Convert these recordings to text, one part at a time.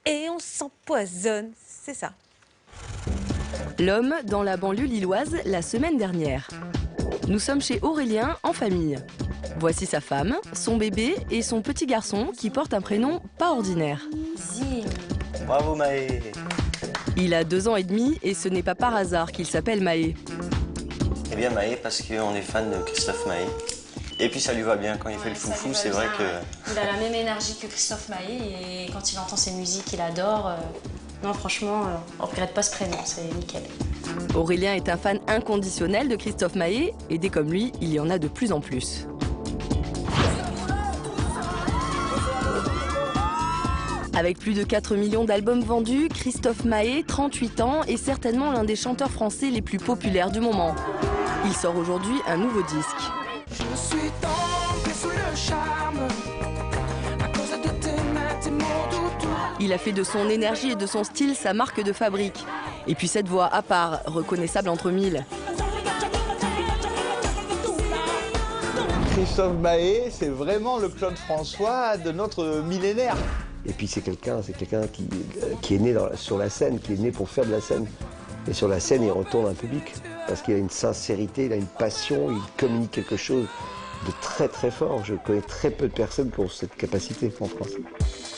et on s'empoisonne, c'est ça. L'homme dans la banlieue lilloise la semaine dernière. Nous sommes chez Aurélien en famille. Voici sa femme, son bébé et son petit garçon qui porte un prénom pas ordinaire. Bravo Maë. Il a 2 ans et demi et ce n'est pas par hasard qu'il s'appelle Maë. Eh bien Maë parce qu'on est fan de Christophe Maé. Et puis ça lui va bien quand il fait le foufou, c'est vrai que... Il a la même énergie que Christophe Maé et quand il entend ses musiques, il adore. Non franchement, on regrette pas ce prénom, c'est nickel. Aurélien est un fan inconditionnel de Christophe Maé et dès comme lui, il y en a de plus en plus. Avec plus de 4 millions d'albums vendus, Christophe Maé, 38 ans, est certainement l'un des chanteurs français les plus populaires du moment. Il sort aujourd'hui un nouveau disque. Je suis tombé sous le charme à cause de tes mains, tes mots doudous. Il a fait de son énergie et de son style sa marque de fabrique. Et puis cette voix à part, reconnaissable entre mille. Christophe Maé, c'est vraiment le Claude François de notre millénaire. Et puis c'est quelqu'un qui est né sur la scène, qui est né pour faire de la scène. Et sur la scène, il retourne un public. Parce qu'il a une sincérité, il a une passion, il communique quelque chose de très très fort. Je connais très peu de personnes qui ont cette capacité en France.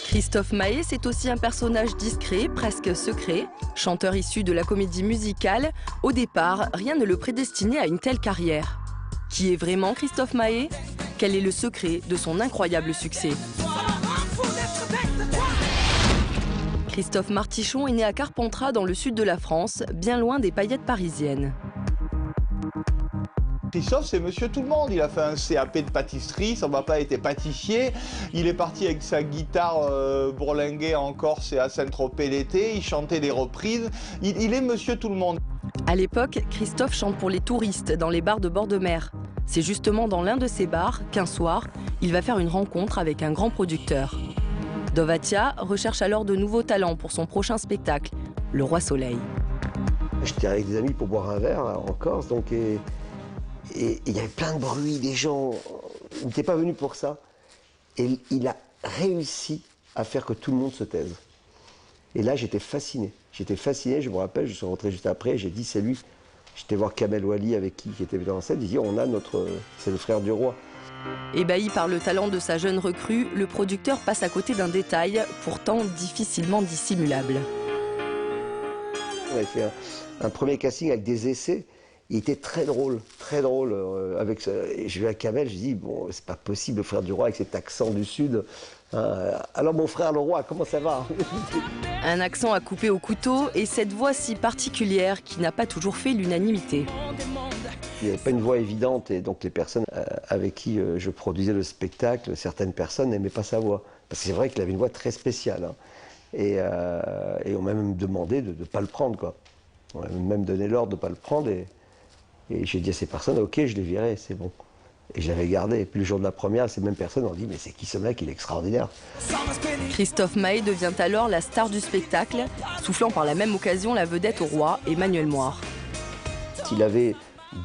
Christophe Maé, c'est aussi un personnage discret, presque secret. Chanteur issu de la comédie musicale, au départ, rien ne le prédestinait à une telle carrière. Qui est vraiment Christophe Maé? Quel est le secret de son incroyable succès? Christophe Martichon est né à Carpentras dans le sud de la France, bien loin des paillettes parisiennes. Christophe, c'est monsieur tout le monde. Il a fait un CAP de pâtisserie, son papa était pâtissier. Il est parti avec sa guitare bourlinguer en Corse et à Saint-Tropez l'été. Il chantait des reprises. Il est monsieur tout le monde. À l'époque, Christophe chante pour les touristes dans les bars de bord de mer. C'est justement dans l'un de ces bars qu'un soir, il va faire une rencontre avec un grand producteur. Dovatia recherche alors de nouveaux talents pour son prochain spectacle, Le Roi Soleil. J'étais avec des amis pour boire un verre en Corse, donc, et il y avait plein de bruit, des gens. Il n'était pas venu pour ça. Et il a réussi à faire que tout le monde se taise. Et là, j'étais fasciné. J'étais fasciné, je me rappelle, je suis rentré juste après, j'ai dit c'est lui. J'étais voir Kamel Ouali avec qui était venu en scène, il dit on a c'est le frère du roi. Ébahi par le talent de sa jeune recrue, le producteur passe à côté d'un détail, pourtant difficilement dissimulable. On avait fait un premier casting avec des essais. Il était très drôle, avec ça. Et je vais à Kamel, je dis bon, c'est pas possible, le frère du roi avec cet accent du sud. Alors mon frère le roi, comment ça va? Un accent à couper au couteau et cette voix si particulière qui n'a pas toujours fait l'unanimité. Il n'y avait pas une voix évidente et donc les personnes avec qui je produisais le spectacle, certaines personnes n'aimaient pas sa voix. Parce que c'est vrai qu'il avait une voix très spéciale. Hein. Et on m'a même demandé de ne pas le prendre, quoi. On m'a même donné l'ordre de ne pas le prendre et j'ai dit à ces personnes, ok, je les virais, c'est bon. Et je l'avais gardé. Et puis le jour de la première, ces mêmes personnes ont dit, mais c'est qui ce mec, il est extraordinaire. Christophe Maé devient alors la star du spectacle, soufflant par la même occasion la vedette au roi, Emmanuel Moir. Il avait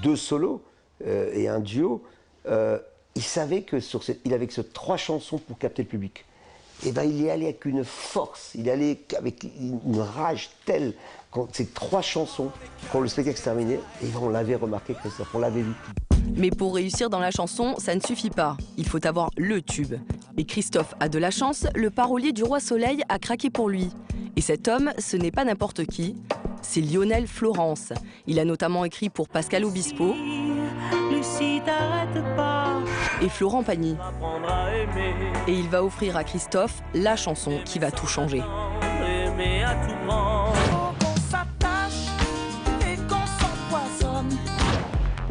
2 solos et un duo. Il savait que il avait que 3 chansons pour capter le public. Et ben il y allait avec une force, il allait avec une rage telle, ces 3 chansons, quand le spectacle se terminait, et on l'avait remarqué, Christophe, on l'avait vu. Mais pour réussir dans la chanson, ça ne suffit pas. Il faut avoir le tube. Et Christophe a de la chance, le parolier du Roi Soleil a craqué pour lui. Et cet homme, ce n'est pas n'importe qui, c'est Lionel Florence. Il a notamment écrit pour Pascal Obispo et Florent Pagny. Et il va offrir à Christophe la chanson qui va tout changer.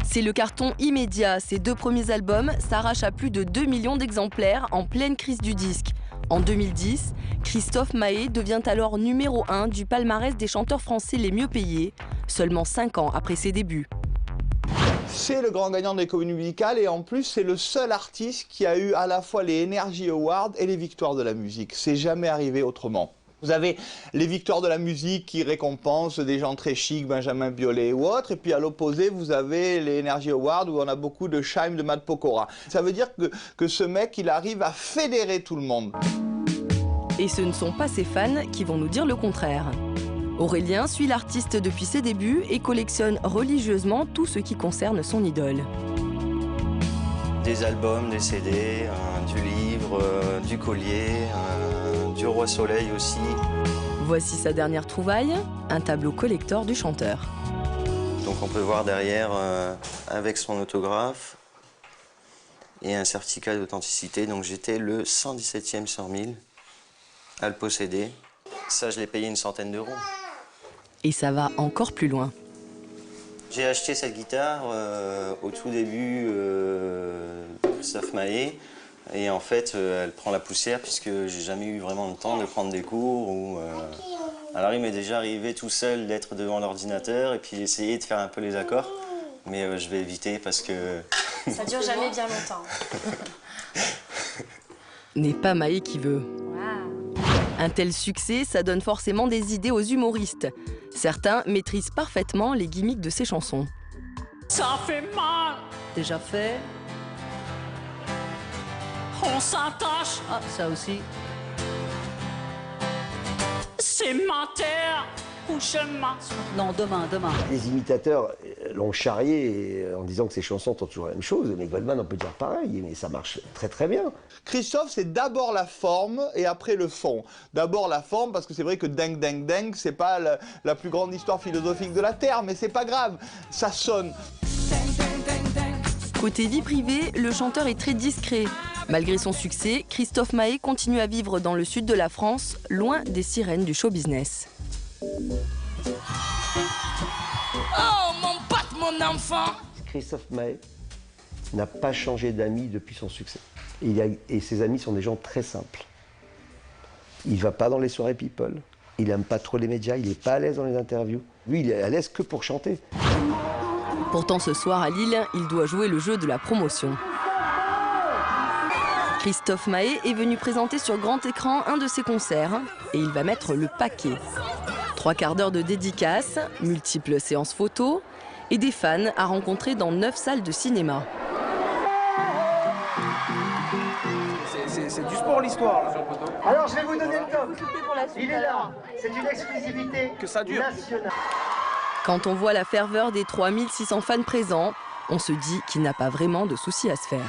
C'est le carton immédiat. Ses 2 premiers albums s'arrachent à plus de 2 millions d'exemplaires en pleine crise du disque. En 2010, Christophe Maé devient alors numéro 1 du palmarès des chanteurs français les mieux payés, seulement 5 ans après ses débuts. C'est le grand gagnant des comédies musicales et en plus c'est le seul artiste qui a eu à la fois les Energy Awards et les victoires de la musique. C'est jamais arrivé autrement. Vous avez les victoires de la musique qui récompensent des gens très chics, Benjamin Biolay ou autres, et puis à l'opposé, vous avez les Energy Awards où on a beaucoup de Chaim de Matt Pokora. Ça veut dire que ce mec, il arrive à fédérer tout le monde. Et ce ne sont pas ses fans qui vont nous dire le contraire. Aurélien suit l'artiste depuis ses débuts et collectionne religieusement tout ce qui concerne son idole. Des albums, des CD, du livre, du collier, du roi soleil aussi. Voici sa dernière trouvaille, un tableau collector du chanteur. Donc on peut voir derrière avec son autographe et un certificat d'authenticité. Donc j'étais le 117e sur 1000 à le posséder. Ça, je l'ai payé une centaine d'euros. Et ça va encore plus loin. J'ai acheté cette guitare au tout début de Christophe Maé. Et en fait, elle prend la poussière puisque j'ai jamais eu vraiment le temps de prendre des cours. Alors il m'est déjà arrivé tout seul d'être devant l'ordinateur et puis essayer de faire un peu les accords. Mais je vais éviter parce que... Ça dure jamais bien longtemps. N'est pas Maé qui veut. Un tel succès, ça donne forcément des idées aux humoristes. Certains maîtrisent parfaitement les gimmicks de ses chansons. Ça fait mal, Déjà fait. on s'attache, Ah, ça aussi. c'est ma terre où je marche. Non, demain. Les imitateurs l'ont charrié en disant que ses chansons sont toujours la même chose, mais Goldman, on peut dire pareil, mais ça marche très très bien. Christophe, c'est d'abord la forme et après le fond. D'abord la forme, parce que c'est vrai que Ding Ding Ding, c'est pas la plus grande histoire philosophique de la Terre, mais c'est pas grave, ça sonne. Côté vie privée, le chanteur est très discret. Malgré son succès, Christophe Maé continue à vivre dans le sud de la France, loin des sirènes du show business. Oh mon pote, mon enfant. Christophe Maé n'a pas changé d'amis depuis son succès. Et ses amis sont des gens très simples. Il va pas dans les soirées people, il aime pas trop les médias, il est pas à l'aise dans les interviews. Lui, il est à l'aise que pour chanter. Pourtant, ce soir à Lille, il doit jouer le jeu de la promotion. Christophe Maé est venu présenter sur grand écran un de ses concerts et il va mettre le paquet. 3 quarts d'heure de dédicaces, multiples séances photos et des fans à rencontrer dans 9 salles de cinéma. C'est du sport l'histoire là. Alors je vais vous donner le top. Il est là. C'est une exclusivité Que ça dure. nationale. Quand on voit la ferveur des 3600 fans présents, on se dit qu'il n'a pas vraiment de soucis à se faire.